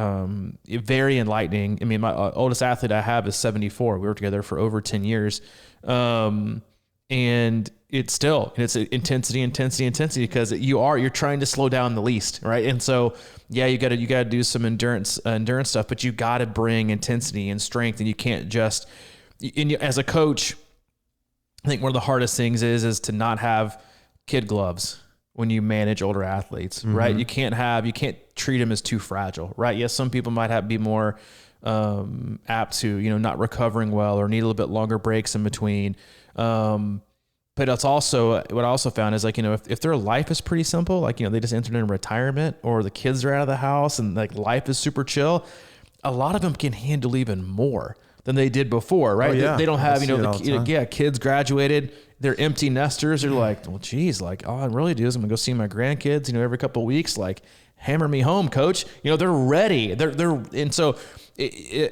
S1: very enlightening. I mean, my oldest athlete I have is 74. We were together for over 10 years. And it's intensity because you're trying to slow down the least, right? And so, yeah, you got to do some endurance stuff, but you got to bring intensity and strength, and you can't just. As a coach, I think one of the hardest things is to not have kid gloves when you manage older athletes, mm-hmm. right? You can't treat them as too fragile, right? Yes, some people might be more apt to, you know, not recovering well or need a little bit longer breaks in between. But it's also, what I also found is, like, you know, if their life is pretty simple, like, you know, they just entered in retirement or the kids are out of the house and like life is super chill, a lot of them can handle even more than they did before, right? Oh, yeah. They don't have, you know, kids graduated, they're empty nesters. They're like, well, geez, like, all I really do is I'm gonna go see my grandkids, you know, every couple of weeks, like, hammer me home, coach. You know, they're ready. And so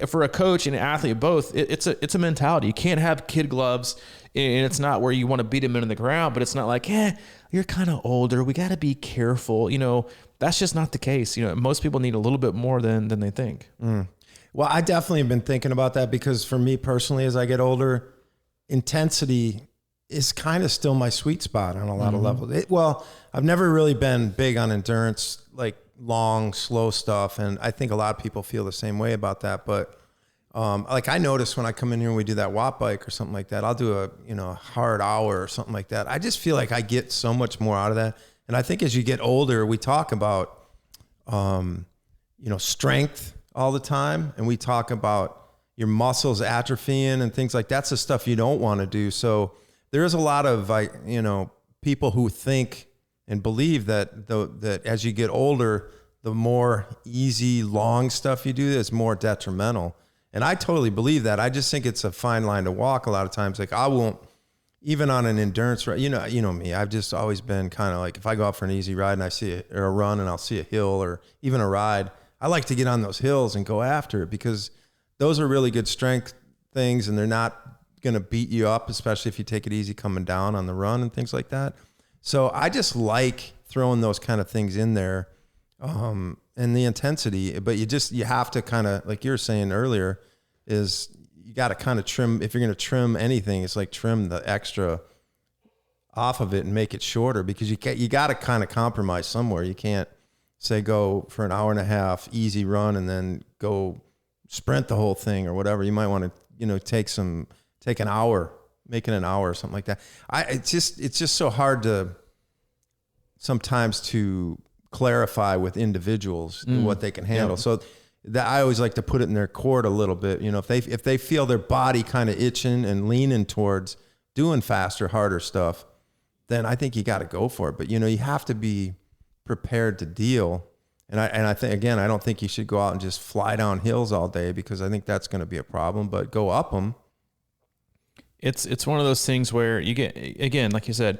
S1: for a coach and an athlete, both, it's a mentality. You can't have kid gloves, and it's not where you want to beat them into the ground, but it's not like, you're kind of older, we got to be careful. You know, that's just not the case. You know, most people need a little bit more than they think.
S2: Mm. Well, I definitely have been thinking about that, because for me personally, as I get older, intensity is kind of still my sweet spot on a lot of levels. I've never really been big on endurance, like long, slow stuff. And I think a lot of people feel the same way about that. But like I notice when I come in here and we do that watt bike or something like that, I'll do a hard hour or something like that. I just feel like I get so much more out of that. And I think as you get older, we talk about, strength all the time. And we talk about your muscles atrophying and things like that's the stuff you don't want to do. So there is a lot of, people who think and believe that as you get older, the more easy, long stuff you do is more detrimental. And I totally believe that. I just think it's a fine line to walk a lot of times. Like I won't, even on an endurance ride, you know me, I've just always been kind of like, if I go out for an easy ride and I see it, or a run and I'll see a hill or even a ride, I like to get on those hills and go after it, because those are really good strength things and they're not going to beat you up, especially if you take it easy coming down on the run and things like that. So I just like throwing those kind of things in there, and the intensity, but you have to kind of, like you were saying earlier, is you got to kind of trim. If you're going to trim anything, it's like trim the extra off of it and make it shorter, because you got to kind of compromise somewhere. You can't say go for an hour and a half easy run and then go sprint the whole thing or whatever. You might want to, take an hour, make it an hour or something like that. It's just so hard to sometimes to clarify with individuals what they can handle. Yeah. So that I always like to put it in their court a little bit. If they feel their body kind of itching and leaning towards doing faster, harder stuff, then I think you got to go for it. But you have to be prepared to deal. And I think, again, I don't think you should go out and just fly down hills all day, because I think that's going to be a problem, but go up them.
S1: It's one of those things where you get, again, like you said,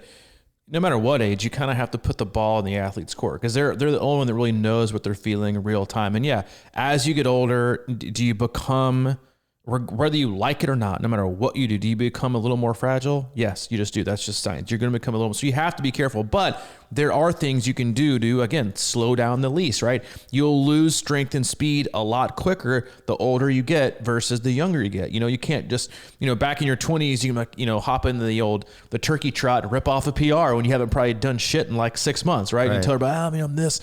S1: no matter what age, you kind of have to put the ball in the athlete's court, because they're the only one that really knows what they're feeling in real time. And yeah, as you get older, do you become, whether you like it or not, no matter what you do you become a little more fragile? Yes, you just do. That's just science. You're going to become a little, so you have to be careful. But there are things you can do to, again, slow down the leash, right? You'll lose strength and speed a lot quicker the older you get versus the younger you get. You can't just, back in your 20s, you can, hop into the turkey trot and rip off a PR when you haven't probably done shit in like 6 months, right? You tell everybody, I'm this.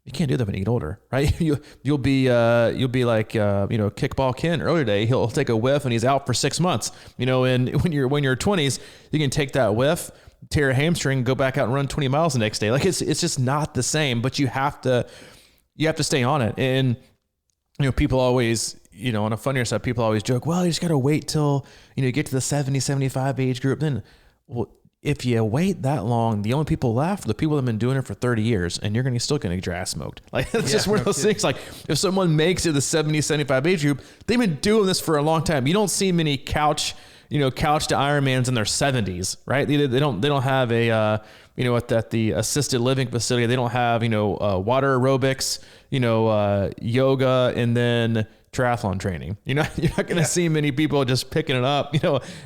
S1: You can't do that when you get older, right? You'll be like Kickball Ken earlier today. He'll take a whiff and he's out for 6 months. And when you're 20s, you can take that whiff, tear a hamstring, go back out and run 20 miles the next day. Like it's just not the same. But you have to stay on it. And people always, on a funnier side, people always joke, well, you just got to wait till you get to the 70, 75 age group. Then, well, if you wait that long, the only people left are the people that have been doing it for 30 years, and you're still going to get your ass smoked. Like, it's just one of those things. Like, if someone makes it the 70, 75 age group, they've been doing this for a long time. You don't see many couch to Ironmans in their 70s, right? They don't have a, at the assisted living facility, they don't have, water aerobics, yoga, and then triathlon training. You're not going to see many people just picking it up,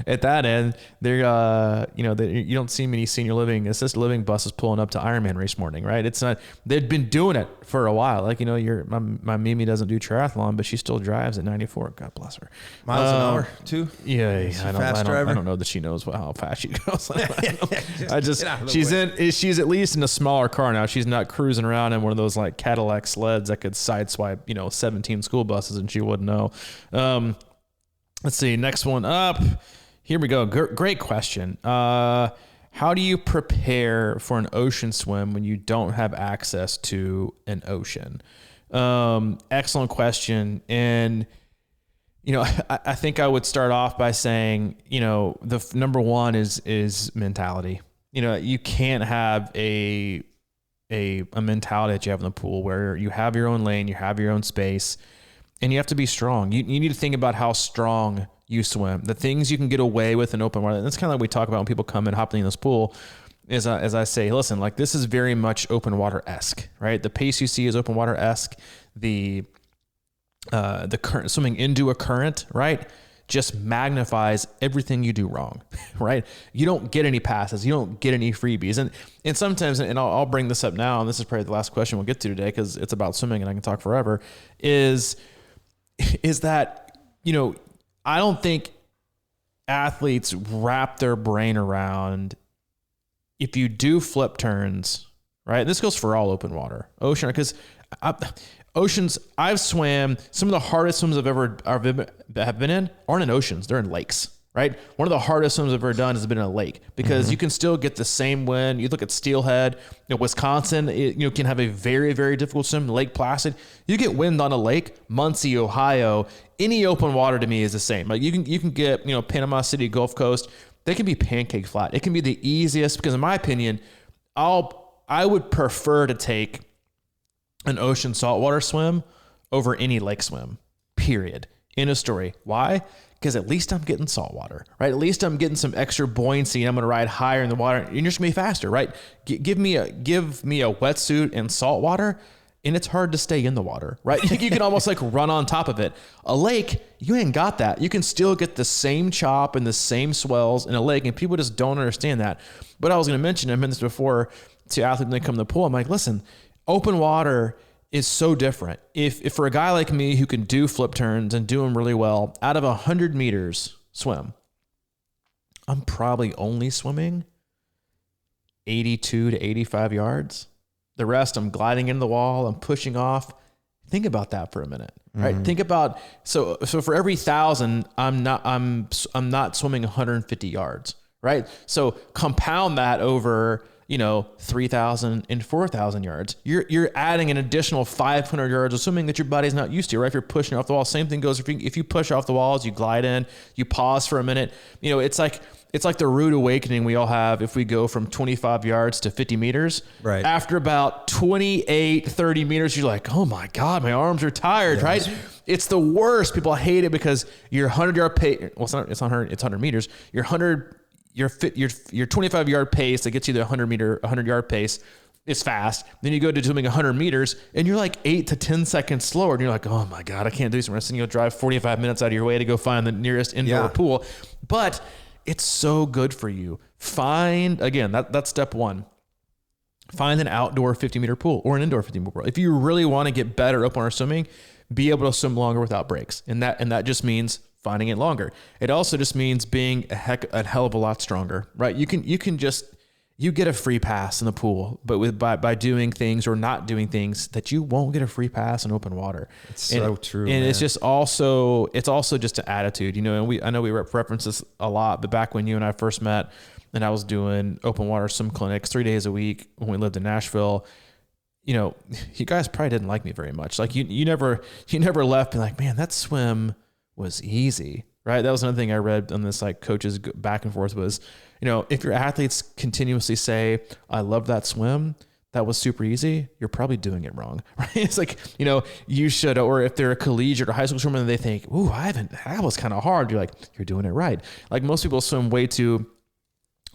S1: at that end. They're, you don't see many senior living, assisted living buses pulling up to Ironman race morning, right? It's not, they've been doing it for a while. Like, my Mimi doesn't do triathlon, but she still drives at 94. God bless her.
S2: Miles an hour too?
S1: Yeah. I don't know that she knows how fast she goes. She's at least in a smaller car now. She's not cruising around in one of those like Cadillac sleds that could sideswipe, 17 school buses, and she wouldn't know. Let's see. Next one up. Here we go. Great question. How do you prepare for an ocean swim when you don't have access to an ocean? Excellent question. And, I think I would start off by saying, the number one is mentality. You can't have a mentality that you have in the pool where you have your own lane, you have your own space, and you have to be strong. You need to think about how strong you swim. The things you can get away with in open water. And that's kind of like we talk about when people come in hopping in this pool. As I say, listen, like this is very much open water-esque, right? The pace you see is open water-esque. The current, swimming into a current, right, just magnifies everything you do wrong, right? You don't get any passes. You don't get any freebies. And sometimes, and I'll bring this up now, and this is probably the last question we'll get to today because it's about swimming and I can talk forever, is that, I don't think athletes wrap their brain around if you do flip turns, right? This goes for all open water, ocean, because oceans, I've swam, some of the hardest swims I've been in aren't in oceans, they're in lakes, right? One of the hardest swims I've ever done has been in a lake because you can still get the same wind. You look at Steelhead, Wisconsin, can have a very, very difficult swim. Lake Placid, you get wind on a lake, Muncie, Ohio, any open water to me is the same. Like you can get, Panama City, Gulf Coast, they can be pancake flat. It can be the easiest because in my opinion, I would prefer to take an ocean saltwater swim over any lake swim, period. End of story. Why? Because at least I'm getting salt water, right? At least I'm getting some extra buoyancy and I'm going to ride higher in the water and you're just going to be faster, right? Give me a wetsuit and salt water and it's hard to stay in the water, right? You can almost like run on top of it. A lake, you ain't got that. You can still get the same chop and the same swells in a lake and people just don't understand that. But I was going to mention, I mentioned this before to athletes when they come to the pool. I'm like, listen, open water is so different. If for a guy like me who can do flip turns and do them really well, out of 100 meters swim, I'm probably only swimming 82 to 85 yards. The rest, I'm gliding into the wall, I'm pushing off. Think about that for a minute, right? Think about, so for every 1,000, I'm not swimming 150 yards, right? So compound that over 3,000 and 4,000 yards. You're adding an additional 500 yards, assuming that your body's not used to, right? If you're pushing off the wall, same thing goes if you push off the walls, you glide in, you pause for a minute. It's like the rude awakening we all have if we go from 25 yards to 50 meters. Right. After about 28, 30 meters, you're like, oh my God, my arms are tired, right? It's the worst. People hate it because your 100-yard pace, well, it's 100 meters. Your 25-yard pace that gets you the 100-yard pace is fast. Then you go to doing 100 meters and you're like 8 to 10 seconds slower. And you're like, oh my God, I can't do this. And you'll drive 45 minutes out of your way to go find the nearest indoor pool. But it's so good for you. That's step one. Find an outdoor 50-meter pool or an indoor 50-meter pool. If you really want to get better open water swimming, be able to swim longer without breaks. And that just means finding it longer. It also just means being a hell of a lot stronger, right? You get a free pass in the pool, but by doing things or not doing things that you won't get a free pass in open water.
S2: It's so true.
S1: And man. It's also just an attitude, and I know we reference this a lot, but back when you and I first met and I was doing open water swim clinics 3 days a week when we lived in Nashville, you guys probably didn't like me very much. Like you never left being like, man, that swim was easy, right? That was another thing I read on this, like coaches back and forth was, if your athletes continuously say, I love that swim, that was super easy, you're probably doing it wrong, right? It's like, you should, or if they're a collegiate or high school swimmer and they think, ooh, that was kind of hard. You're like, you're doing it right. Like most people swim way too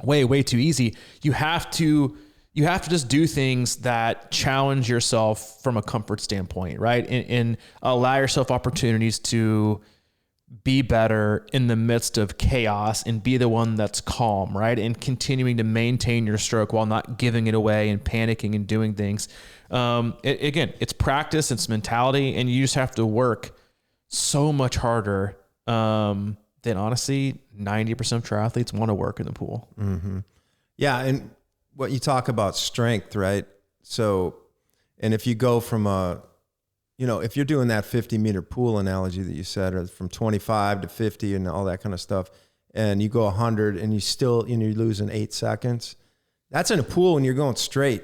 S1: easy. You have to just do things that challenge yourself from a comfort standpoint, right? And allow yourself opportunities to be better in the midst of chaos and be the one that's calm, right? And continuing to maintain your stroke while not giving it away and panicking and doing things. It's practice, it's mentality, and you just have to work so much harder than honestly 90% of triathletes want to work in the pool.
S2: Mm-hmm. Yeah, and what you talk about strength, right? So, and if you go from if you're doing that 50-meter pool analogy that you said, or from 25 to 50 and all that kind of stuff, and you go 100 and you're losing 8 seconds, that's in a pool and you're going straight.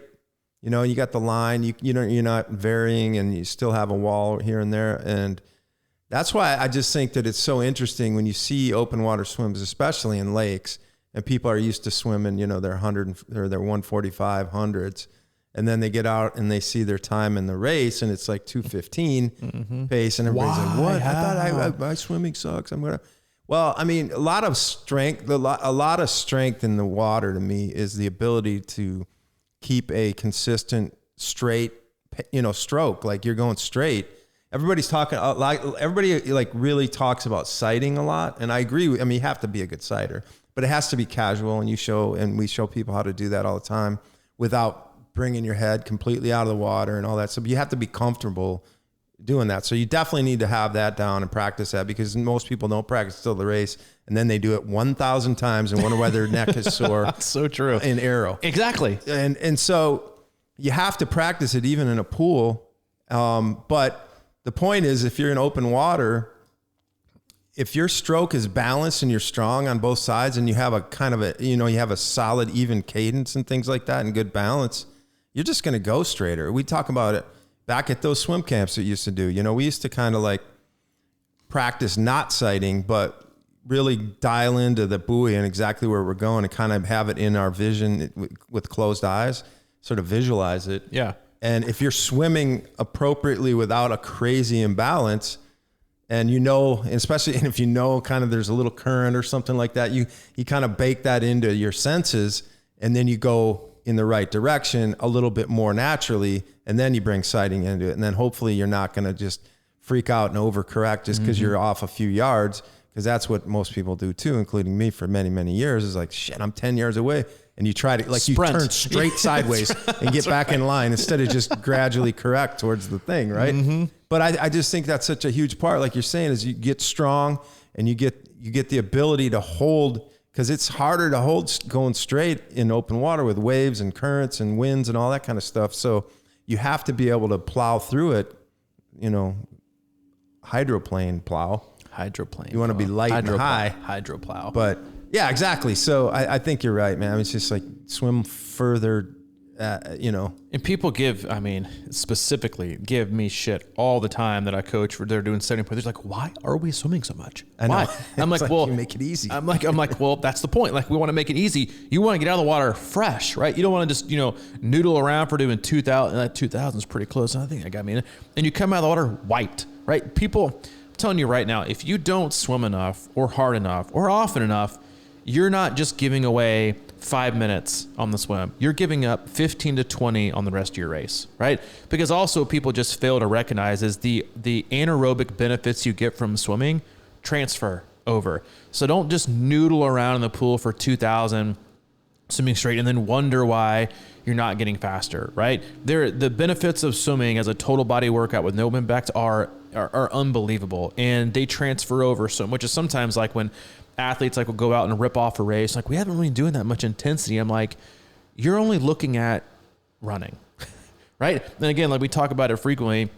S2: You got the line, you're not varying and you still have a wall here and there. And that's why I just think that it's so interesting when you see open water swims, especially in lakes, and people are used to swimming, their 100 or their 145 hundreds. And then they get out and they see their time in the race and it's like 2:15 pace. And everybody's like, what? I thought my swimming sucks. Well, I mean, a lot of strength in the water to me is the ability to keep a consistent straight, stroke. Like you're going straight. Everybody's talking a lot. Everybody like really talks about sighting a lot. And I agree. You have to be a good sighter, but it has to be casual. And we show people how to do that all the time without bringing your head completely out of the water and all that. So you have to be comfortable doing that. So you definitely need to have that down and practice that, because most people don't practice till the race and then they do it 1,000 times and wonder why their neck is sore.
S1: That's so true.
S2: In aero.
S1: Exactly.
S2: And so you have to practice it even in a pool. But the point is, if you're in open water, if your stroke is balanced and you're strong on both sides and you have you have a solid, even cadence and things like that and good balance, you're just going to go straighter. We talk about it back at those swim camps that we used to do. We used to kind of like practice not sighting, but really dial into the buoy and exactly where we're going and kind of have it in our vision with closed eyes, sort of visualize it.
S1: Yeah.
S2: And if you're swimming appropriately without a crazy imbalance, And especially if kind of there's a little current or something like that, you kind of bake that into your senses, and then you go in the right direction a little bit more naturally, and then you bring sighting into it. And then hopefully you're not going to just freak out and overcorrect just because you're off a few yards, because that's what most people do too, including me for many, many years, is like, shit, I'm 10 yards away. And you try to, like,
S1: Sprint.
S2: you turn straight sideways and get back in line instead of just gradually correct towards the thing, right? Mm-hmm. But I just think that's such a huge part, like you're saying, is you get strong and you get the ability to hold, because it's harder to hold going straight in open water with waves and currents and winds and all that kind of stuff. So you have to be able to plow through it, hydroplane plow.
S1: Hydroplane.
S2: You want to be light and high.
S1: Hydroplow.
S2: But yeah, exactly. So I think you're right, man. It's just like swim further,
S1: And people specifically give me shit all the time that I coach for they're doing 70 points. They're like, why are we swimming so much? Why? I'm like, well,
S2: you make it easy.
S1: I'm like, well, that's the point. Like, we want to make it easy. You want to get out of the water fresh, right? You don't want to just, noodle around for doing 2,000. That 2,000 is pretty close. I think that got me in it. And you come out of the water wiped, right? People, I'm telling you right now, if you don't swim enough or hard enough or often enough, you're not just giving away 5 minutes on the swim. You're giving up 15 to 20 on the rest of your race, right? Because also people just fail to recognize is the anaerobic benefits you get from swimming transfer over. So don't just noodle around in the pool for 2,000 swimming straight and then wonder why you're not getting faster, right? The benefits of swimming as a total body workout with no impact are unbelievable, and they transfer over so much. Is sometimes like when athletes will go out and rip off a race, like, we haven't really doing that much intensity. I'm like, you're only looking at running, right? Then again, like we talk about it frequently,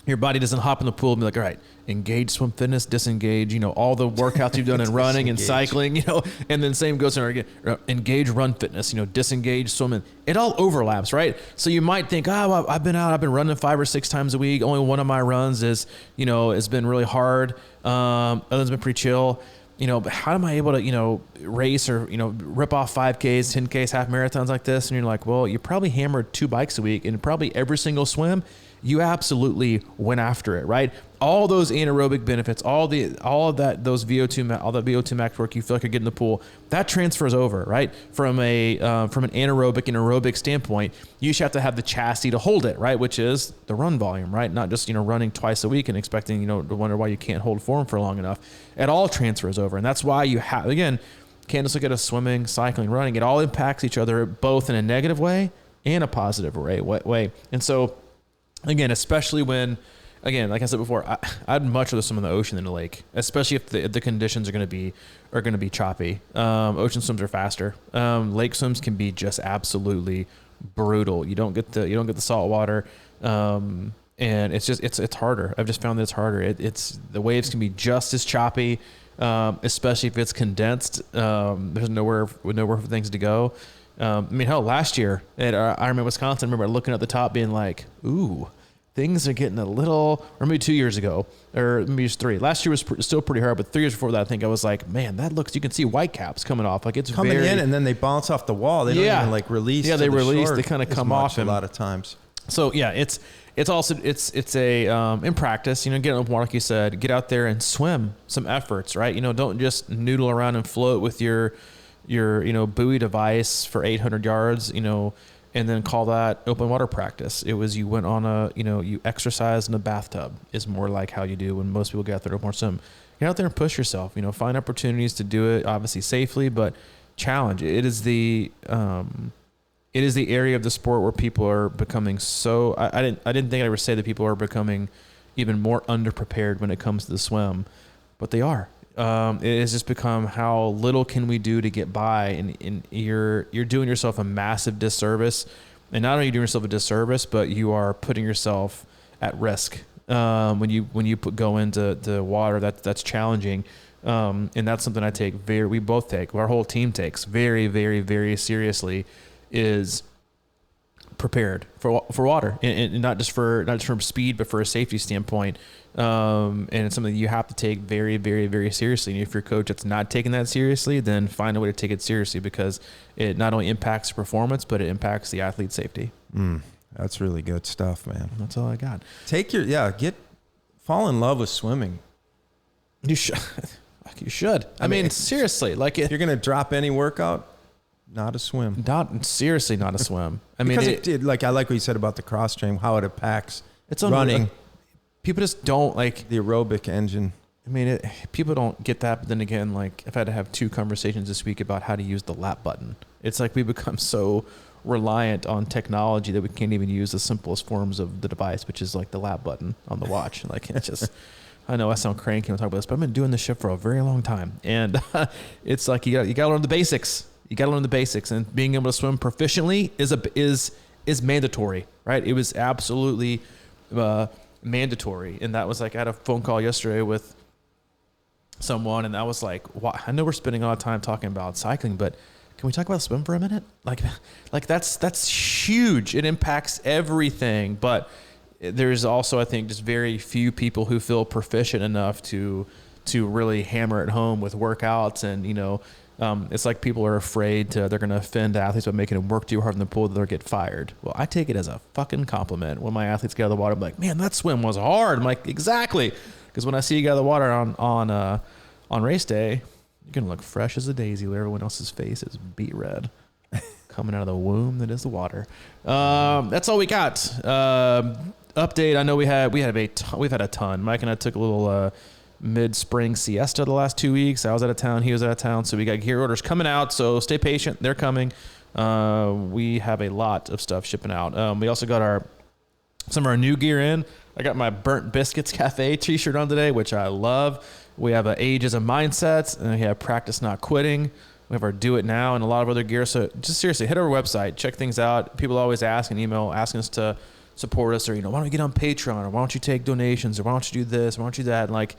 S1: your body doesn't hop in the pool and be like, all right, engage swim fitness, disengage, all the workouts you've done in running and cycling, and then same goes in engage run fitness, disengage swimming. It all overlaps, right? So you might think, I've been running 5 or 6 times a week. Only one of my runs is, has been really hard. Other's been pretty chill. But how am I able to, race or, rip off 5Ks, 10Ks, half marathons like this? And you're like, well, you probably hammered 2 bikes a week, and probably every single swim, you absolutely went after it, right? All those anaerobic benefits, all that VO2 max work you feel like you're getting in the pool, that transfers over, right? From an anaerobic and aerobic standpoint, you just have to have the chassis to hold it, right? Which is the run volume, right? Not just, running twice a week and expecting, to wonder why you can't hold form for long enough. It all transfers over. And that's why you have, again, can't just look at a swimming, cycling, running. It all impacts each other both in a negative way and a positive way. And so, again, especially when, again, like I said before, I'd much rather swim in the ocean than the lake, especially if the conditions are going to be choppy. Ocean swims are faster. Lake swims can be just absolutely brutal. You don't get the salt water, and it's harder. I've just found that it's harder. It's the waves can be just as choppy, especially if it's condensed. There's nowhere for things to go. Hell, last year at Ironman Wisconsin, I remember looking at the top being like, ooh, things are getting a little, or maybe 2 years ago, or maybe just 3. Last year was still pretty hard, but 3 years before that, I think I was like, man, you can see white caps coming off. Like, it's
S2: coming in and then they bounce off the wall. They don't even release.
S1: Yeah, they release. They kind of come off
S2: a lot of times.
S1: So yeah, it's also in practice, get in the water, like you said, get out there and swim some efforts, right? Don't just noodle around and float with your buoy device for 800 yards, and then call that open water practice. It was, you went on you exercise in a bathtub is more like how you do when most people get out there to open water swim. Get out there and push yourself, find opportunities to do it, obviously safely, but challenge. It is the area of the sport where people are becoming so, I didn't think I'd ever say that people are becoming even more underprepared when it comes to the swim, but they are. It has just become how little can we do to get by, and you're doing yourself a massive disservice. And not only are you doing yourself a disservice, but you are putting yourself at risk when you go into the water that's challenging. And that's something we both take, our whole team takes very, very, very seriously, is prepared for water, and not just from speed, but for a safety standpoint. And it's something you have to take very, very, very seriously. And if your coach that's not taking that seriously, then find a way to take it seriously, because it not only impacts performance, but it impacts the athlete's safety.
S2: That's really good stuff, man.
S1: That's all I got.
S2: fall in love with swimming.
S1: You should. You should. I mean, seriously, like
S2: you're going to drop any workout, not a swim.
S1: Seriously, not a swim. I mean,
S2: because like I like what you said about the cross train, how it impacts
S1: it's
S2: running.
S1: People just don't like
S2: the aerobic engine.
S1: I mean, people don't get that. But then again, like if I had to have 2 conversations this week about how to use the lap button, it's like we become so reliant on technology that we can't even use the simplest forms of the device, which is like the lap button on the watch. Like it's just, I know I sound cranky when I talk about this, but I've been doing this shit for a very long time, and it's like you got to learn the basics. You got to learn the basics, and being able to swim proficiently is mandatory, right? It was absolutely mandatory, and that was like I had a phone call yesterday with someone, and I was like, wow, I know we're spending a lot of time talking about cycling, but can we talk about swim for a minute? Like that's huge. It impacts everything, but there's also, I think, just very few people who feel proficient enough to really hammer it home with workouts. And, you know, it's like people are afraid they're going to offend athletes by making them work too hard in the pool that they'll get fired. Well, I take it as a fucking compliment. When my athletes get out of the water, I'm like, man, that swim was hard. I'm like, exactly. Because when I see you get out of the water on race day, you're going to look fresh as a daisy where everyone else's face is beet red coming out of the womb that is the water. That's all we got. Update. I know we've had a ton. Mike and I took a little mid-spring siesta the last 2 weeks. I was out of town. He was out of town. So we got gear orders coming out. So stay patient. They're coming. We have a lot of stuff shipping out. We also got some of our new gear in. I got my Burnt Biscuits Cafe t-shirt on today, which I love. We have Age as a Mindset, and we have Practice Not Quitting. We have our Do It Now and a lot of other gear. So just seriously, hit our website, check things out. People always ask and email asking us to support us, or, you know, why don't you get on Patreon, or why don't you take donations, or why don't you do this, why don't you do that? And like,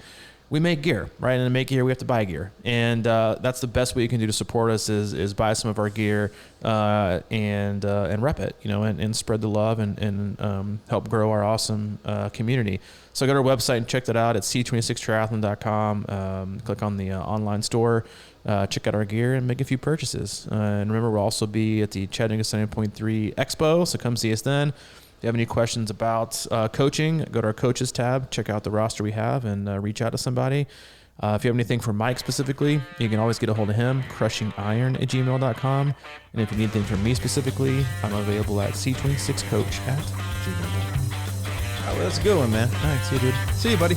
S1: we make gear, right? And to make gear, we have to buy gear. And that's the best way you can do to support us is buy some of our gear and rep it, you know, and spread the love and help grow our awesome community. So go to our website and check that out at c26triathlon.com. Click on the online store, check out our gear and make a few purchases. And remember, we'll also be at the Chattanooga 70.3 Expo, so come see us then. If you have any questions about coaching, go to our coaches tab, check out the roster we have, and reach out to somebody. If you have anything for Mike specifically, you can always get a hold of him, CrushingIron@gmail.com. And if you need anything from me specifically, I'm available at c26coach@gmail.com.
S2: All right, well, that's a good one, man.
S1: All right, see you, dude.
S2: See you, buddy.